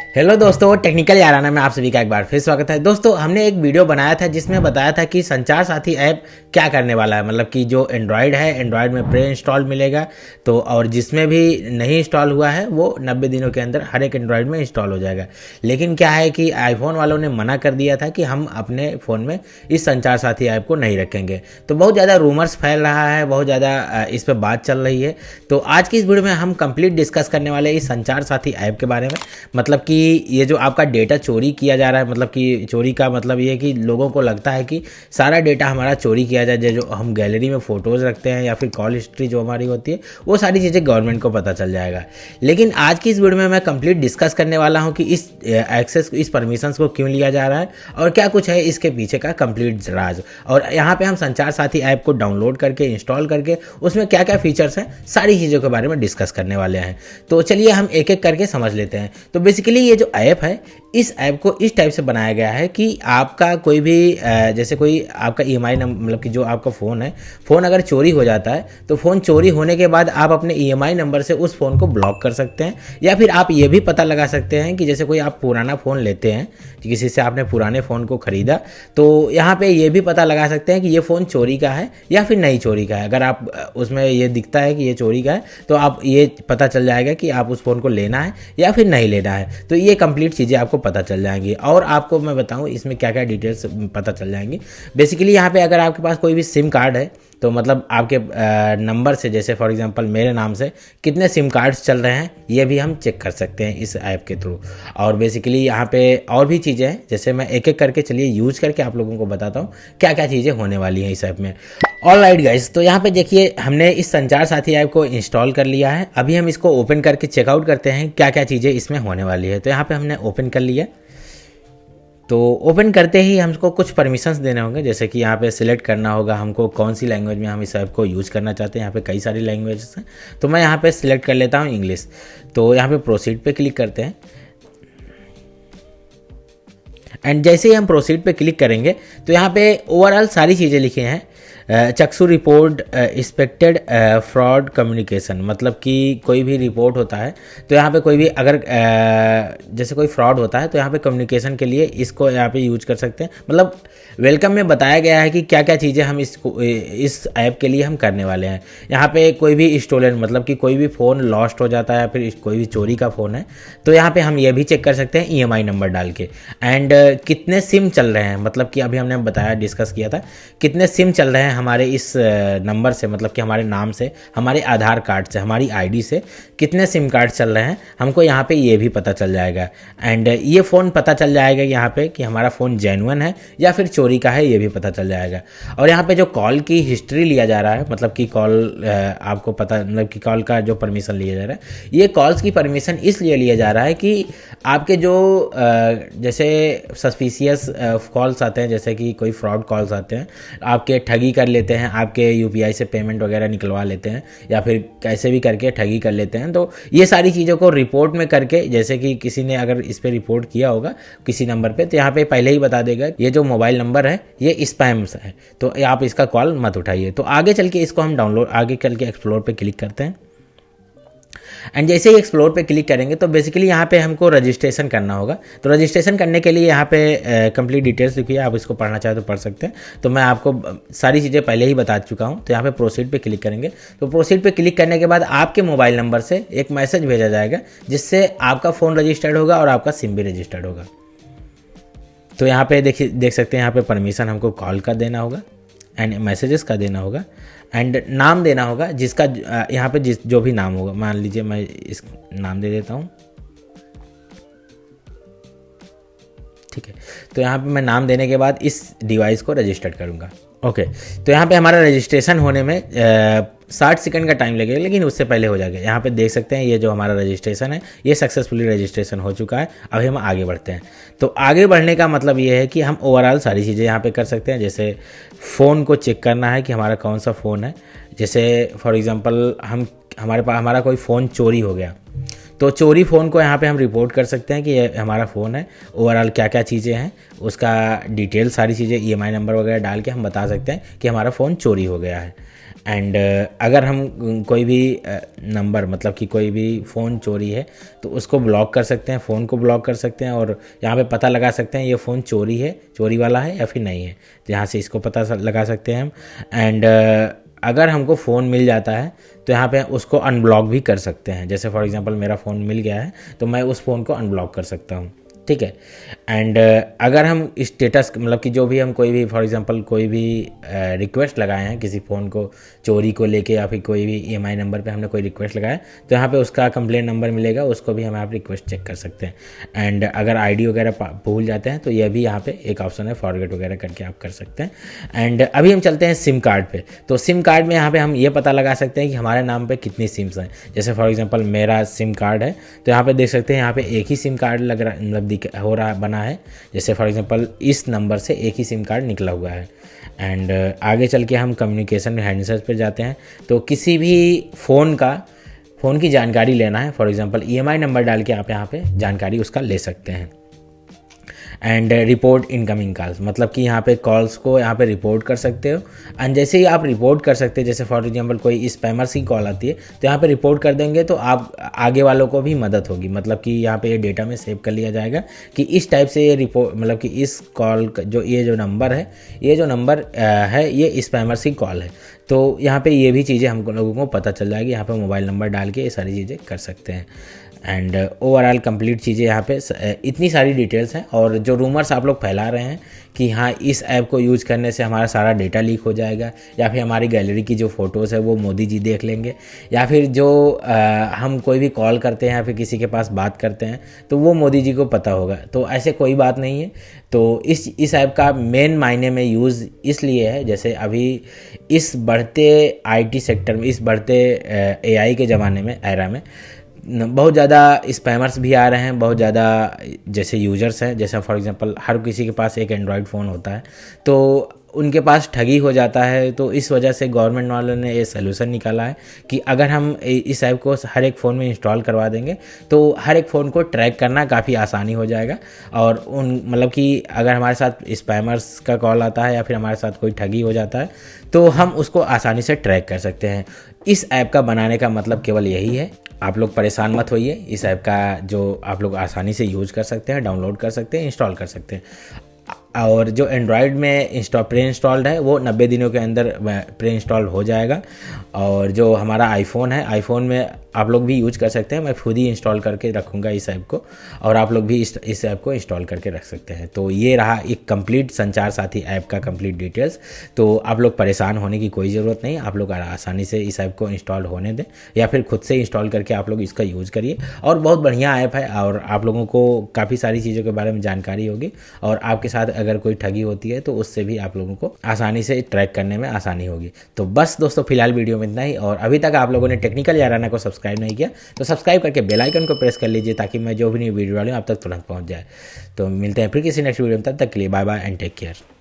Hello दोस्तों, technical याराना में आप सभी का एक बार फिर स्वागत है। दोस्तों, हमने एक वीडियो बनाया था जिसमें बताया था कि संचार साथी ऐप क्या करने वाला है। मतलब कि जो एंड्रॉयड है, एंड्रॉयड में प्री इंस्टॉल मिलेगा, तो और जिसमें भी नहीं इंस्टॉल हुआ है वो 90 दिनों के अंदर हर एक एंड्रॉयड में इंस्टॉल हो जाएगा। लेकिन क्या है कि आईफोन वालों ने मना कर दिया था कि हम अपने फ़ोन में इस संचार साथी ऐप को नहीं रखेंगे। तो बहुत ज़्यादा रूमर्स फैल रहा है, बहुत ज़्यादा इस पर बात चल रही है। तो आज की इस वीडियो में हम कंप्लीट डिस्कस करने वाले इस संचार साथी ऐप के बारे में। मतलब कि ये जो आपका डेटा चोरी किया जा रहा है, मतलब कि चोरी का मतलब ये है कि लोगों को लगता है कि सारा डेटा हमारा चोरी किया जाए। जो हम गैलरी में फ़ोटोज़ रखते हैं या फिर कॉल हिस्ट्री जो हमारी होती है, वो सारी चीज़ें गवर्नमेंट को पता चल जाएगा। लेकिन आज की इस वीडियो में मैं कंप्लीट डिस्कस करने वाला हूँ कि इस एक्सेस, इस परमिशंस को क्यों लिया जा रहा है और क्या कुछ है इसके पीछे का कंप्लीट राज। और यहाँ पे हम संचार साथी ऐप को डाउनलोड करके, इंस्टॉल करके उसमें क्या क्या फीचर्स हैं, सारी चीज़ों के बारे में डिस्कस करने वाले हैं। तो चलिए हम एक एक करके समझ लेते हैं। तो बेसिकली ये जो ऐप है, इस ऐप को इस टाइप से बनाया गया है कि आपका कोई भी जैसे कोई आपका ईएमआई नंबर, मतलब कि जो आपका फ़ोन है, फ़ोन अगर चोरी हो जाता है तो फ़ोन चोरी होने के बाद आप अपने ईएमआई नंबर से उस फ़ोन को ब्लॉक कर सकते हैं। या फिर आप ये भी पता लगा सकते हैं कि जैसे कोई आप पुराना फ़ोन लेते हैं, किसी से आपने पुराने फ़ोन को ख़रीदा, तो यहाँ पे ये भी पता लगा सकते हैं कि ये फ़ोन चोरी का है या फिर नहीं चोरी का है। अगर आप उसमें ये दिखता है कि ये चोरी का है तो आप ये पता चल जाएगा कि आप उस फ़ोन को लेना है या फिर नहीं लेना है। तो ये कंप्लीट चीज़ें आपको पता चल जाएंगी। और आपको मैं बताऊं इसमें क्या क्या डिटेल्स पता चल जाएंगी। बेसिकली यहाँ पे अगर आपके पास कोई भी सिम कार्ड है, तो मतलब आपके नंबर से, जैसे फॉर एग्जांपल मेरे नाम से कितने सिम कार्ड्स चल रहे हैं, ये भी हम चेक कर सकते हैं इस ऐप के थ्रू। और बेसिकली यहाँ पे और भी चीज़ें हैं, जैसे मैं एक एक करके चलिए यूज़ करके आप लोगों को बताता हूँ क्या क्या चीज़ें होने वाली हैं इस ऐप में। ऑलराइट गाइस, तो यहाँ पे देखिए हमने इस संचार साथी ऐप को इंस्टॉल कर लिया है। अभी हम इसको ओपन करके चेकआउट करते हैं क्या क्या चीज़ें इसमें होने वाली है। तो यहाँ पे हमने ओपन कर लिया। तो ओपन करते ही हमको कुछ परमिशंस देने होंगे, जैसे कि यहाँ पे सिलेक्ट करना होगा हमको कौन सी लैंग्वेज में हम इस ऐप को यूज़ करना चाहते हैं। यहाँ पे कई सारी लैंग्वेजेस हैं, तो मैं यहाँ पे सिलेक्ट कर लेता हूँ इंग्लिश। तो यहाँ पे प्रोसीड पे क्लिक करते हैं। एंड जैसे ही हम प्रोसीड पे क्लिक करेंगे तो यहाँ पे ओवरऑल सारी चीज़ें लिखी हैं। चक्सू रिपोर्ट एक्सपेक्टेड फ्रॉड कम्युनिकेशन, मतलब कि कोई भी रिपोर्ट होता है तो यहाँ पे कोई भी अगर जैसे कोई फ्रॉड होता है तो यहाँ पे कम्युनिकेशन के लिए इसको यहाँ पे यूज कर सकते हैं। मतलब वेलकम में बताया गया है कि क्या क्या चीज़ें हम इस ऐप के लिए हम करने वाले हैं। यहाँ पे कोई भी स्टोलन, मतलब कि कोई भी फ़ोन लॉस्ट हो जाता है या फिर कोई भी चोरी का फ़ोन है, तो यहाँ पे हम ये भी चेक कर सकते हैं ईएमआई नंबर डाल के। एंड कितने सिम चल रहे हैं, मतलब कि अभी हमने बताया, डिस्कस किया था कितने सिम चल रहे हैं हमारे इस नंबर से, मतलब कि हमारे नाम से, हमारे आधार कार्ड से, हमारी आईडी से कितने सिम कार्ड चल रहे हैं, हमको यहाँ पे ये भी पता चल जाएगा। एंड ये फ़ोन पता चल जाएगा यहाँ पे कि हमारा फ़ोन जेन्युइन है या फिर चोरी का है, ये भी पता चल जाएगा। और यहाँ पे जो कॉल की हिस्ट्री लिया जा रहा है, मतलब कि कॉल आपको पता, मतलब कि कॉल का जो परमिशन लिया जा रहा है, ये कॉल्स की परमिशन इसलिए लिया जा रहा है कि आपके जो जैसे सस्पिशियस कॉल्स आते हैं, जैसे कि कोई फ्रॉड कॉल्स आते हैं, आपके ठगी कर लेते हैं, आपके यूपीआई से पेमेंट वगैरह निकलवा लेते हैं या फिर कैसे भी करके ठगी कर लेते हैं। तो ये सारी चीज़ों को रिपोर्ट में करके, जैसे कि किसी ने अगर इस पर रिपोर्ट किया होगा किसी नंबर पे, तो यहाँ पे पहले ही बता देगा ये जो मोबाइल नंबर है ये स्पैम है, तो आप इसका कॉल मत उठाइए। तो आगे चल के इसको हम आगे चल के एक्सप्लोर पे क्लिक करते हैं। एंड जैसे ही एक्सप्लोर पे क्लिक करेंगे तो बेसिकली यहाँ पे हमको रजिस्ट्रेशन करना होगा। तो रजिस्ट्रेशन करने के लिए यहाँ पे कंप्लीट डिटेल्स लिखी है, आप इसको पढ़ना चाहे तो पढ़ सकते हैं। तो मैं आपको सारी चीज़ें पहले ही बता चुका हूँ। तो यहाँ पे प्रोसीड पे क्लिक करेंगे। तो प्रोसीड पे क्लिक करने के बाद आपके मोबाइल नंबर से एक मैसेज भेजा जाएगा जिससे आपका फ़ोन रजिस्टर्ड होगा और आपका सिम भी रजिस्टर्ड होगा। तो यहाँ पे देख सकते हैं, यहाँ पे परमिशन हमको कॉल का देना होगा एंड मैसेजेस का देना होगा एंड नाम देना होगा, जिसका यहाँ पे जो भी नाम होगा, मान लीजिए मैं इस नाम दे देता हूँ, ठीक है। तो यहाँ पे मैं नाम देने के बाद इस डिवाइस को रजिस्टर्ड करूँगा। ओके, तो यहाँ पे हमारा रजिस्ट्रेशन होने में 60 सेकंड का टाइम लगेगा, लेकिन उससे पहले हो जाएगा। यहाँ पे देख सकते हैं ये जो हमारा रजिस्ट्रेशन है ये सक्सेसफुली रजिस्ट्रेशन हो चुका है। अभी हम आगे बढ़ते हैं। तो आगे बढ़ने का मतलब ये है कि हम ओवरऑल सारी चीज़ें यहाँ पे कर सकते हैं। जैसे फ़ोन को चेक करना है कि हमारा कौन सा फ़ोन है, जैसे फॉर एग्ज़ाम्पल हमारा कोई फ़ोन चोरी हो गया, तो चोरी फ़ोन को यहाँ पे हम रिपोर्ट कर सकते हैं कि ये हमारा फ़ोन है। ओवरऑल क्या क्या चीज़ें हैं उसका डिटेल, सारी चीज़ें ईएमआई नंबर वगैरह डाल के हम बता सकते हैं कि हमारा फ़ोन चोरी हो गया है। एंड अगर हम कोई भी नंबर मतलब कि कोई भी फ़ोन चोरी है तो उसको ब्लॉक कर सकते हैं, फ़ोन को ब्लॉक कर सकते हैं और यहाँ पे पता लगा सकते हैं ये फ़ोन चोरी वाला है या फिर नहीं है, तो यहाँ से इसको पता लगा सकते हैं हम। एंड अगर हमको फ़ोन मिल जाता है तो यहाँ पे उसको अनब्लॉक भी कर सकते हैं। जैसे फॉर एग्जांपल मेरा फ़ोन मिल गया है तो मैं उस फ़ोन को अनब्लॉक कर सकता हूँ, ठीक है। एंड अगर हम स्टेटस मतलब कि जो भी हम कोई भी फॉर एग्जांपल कोई भी रिक्वेस्ट लगाए हैं किसी फ़ोन को चोरी को लेके या फिर कोई भी EMI नंबर पे हमने कोई रिक्वेस्ट लगाया तो यहाँ पे उसका कंप्लेंट नंबर मिलेगा, उसको भी हम यहाँ पे रिक्वेस्ट चेक कर सकते हैं। एंड अगर ID वगैरह भूल जाते हैं तो यह भी यहाँ पे एक ऑप्शन है, फॉरगेट वगैरह करके आप कर सकते हैं। एंड अभी हम चलते हैं सिम कार्ड पे। तो सिम कार्ड में यहाँ पे हम ये पता लगा सकते हैं कि हमारे नाम पे कितनी सिम्स हैं। जैसे फॉर एग्जांपल मेरा सिम कार्ड है तो यहाँ पे देख सकते हैं यहाँ पे एक ही सिम कार्ड लग रहा मतलब हो रहा बना है। जैसे फॉर एग्जांपल इस नंबर से एक ही सिम कार्ड निकला हुआ है। एंड आगे चल के हम कम्युनिकेशन हैंडसेट पर जाते हैं। तो किसी भी फ़ोन की जानकारी लेना है, फॉर एग्जांपल EMI नंबर डाल के आप यहाँ पे जानकारी उसका ले सकते हैं। एंड रिपोर्ट इनकमिंग कॉल्स मतलब कि यहाँ पे कॉल्स को यहाँ पे रिपोर्ट कर सकते हो। एंड जैसे ही आप रिपोर्ट कर सकते हैं, जैसे फॉर एग्जांपल कोई स्पैमर्स की कॉल आती है तो यहाँ पे रिपोर्ट कर देंगे तो आप आगे वालों को भी मदद होगी। मतलब कि यहाँ पे ये डेटा में सेव कर लिया जाएगा कि इस टाइप से ये रिपोर्ट मतलब कि इस कॉल जो ये जो नंबर है ये स्पैमर्स की कॉल है। तो यहाँ पे ये भी चीज़ें हम लोगों को पता चल जाएगी। यहाँ पे मोबाइल नंबर डाल के ये सारी चीज़ें कर सकते हैं। एंड ओवरऑल कंप्लीट चीज़ें यहाँ पे इतनी सारी डिटेल्स हैं। और जो रूमर्स आप लोग फैला रहे हैं कि हाँ इस ऐप को यूज़ करने से हमारा सारा डेटा लीक हो जाएगा या फिर हमारी गैलरी की जो फ़ोटोज़ है वो मोदी जी देख लेंगे या फिर जो हम कोई भी कॉल करते हैं या फिर किसी के पास बात करते हैं तो वो मोदी जी को पता होगा, तो ऐसे कोई बात नहीं है। तो इस ऐप का मेन मायने में यूज़ इसलिए है, जैसे अभी इस बढ़ते IT सेक्टर में, इस बढ़ते AI के ज़माने में एरा में बहुत ज़्यादा स्पैमर्स भी आ रहे हैं, बहुत ज़्यादा जैसे यूजर्स हैं। जैसे फॉर एग्जांपल हर किसी के पास एक एंड्रॉयड फ़ोन होता है तो उनके पास ठगी हो जाता है। तो इस वजह से गवर्नमेंट वालों ने ये सलूशन निकाला है कि अगर हम इस ऐप को हर एक फ़ोन में इंस्टॉल करवा देंगे तो हर एक फ़ोन को ट्रैक करना काफ़ी आसानी हो जाएगा। और मतलब कि अगर हमारे साथ स्पैमर्स का कॉल आता है या फिर हमारे साथ कोई ठगी हो जाता है तो हम उसको आसानी से ट्रैक कर सकते हैं। इस ऐप का बनाने का मतलब केवल यही है। आप लोग परेशान मत होइए, इस ऐप का जो आप लोग आसानी से यूज़ कर सकते हैं, डाउनलोड कर सकते हैं, इंस्टॉल कर सकते हैं। और जो एंड्रॉयड में प्री इंस्टॉल्ड है वो 90 दिनों के अंदर प्री इंस्टॉल्ड हो जाएगा। और जो हमारा आईफोन है, आईफोन में आप लोग भी यूज कर सकते हैं। मैं खुद ही इंस्टॉल करके रखूँगा इस ऐप को और आप लोग भी इस ऐप को इंस्टॉल करके रख सकते हैं। तो ये रहा एक कंप्लीट संचार साथी ऐप का कंप्लीट डिटेल्स। तो आप लोग परेशान होने की कोई ज़रूरत नहीं, आप लोग आसानी से इस ऐप को इंस्टॉल होने दें या फिर खुद से इंस्टॉल करके आप लोग इसका यूज़ करिए। और बहुत बढ़िया ऐप है और आप लोगों को काफ़ी सारी चीज़ों के बारे में जानकारी होगी और आपके साथ अगर कोई ठगी होती है तो उससे भी आप लोगों को आसानी से ट्रैक करने में आसानी होगी। तो बस दोस्तों फिलहाल वीडियो में इतना ही। और अभी तक आप लोगों ने टेक्निकल याराना को सब्सक्राइब नहीं किया तो सब्सक्राइब करके बेल आइकन को प्रेस कर लीजिए ताकि मैं जो भी नई वीडियो डालूं आप तक तुरंत पहुंच जाए। तो मिलते हैं फिर किसी नेक्स्ट वीडियो में, तब तक के लिए bye bye and take care.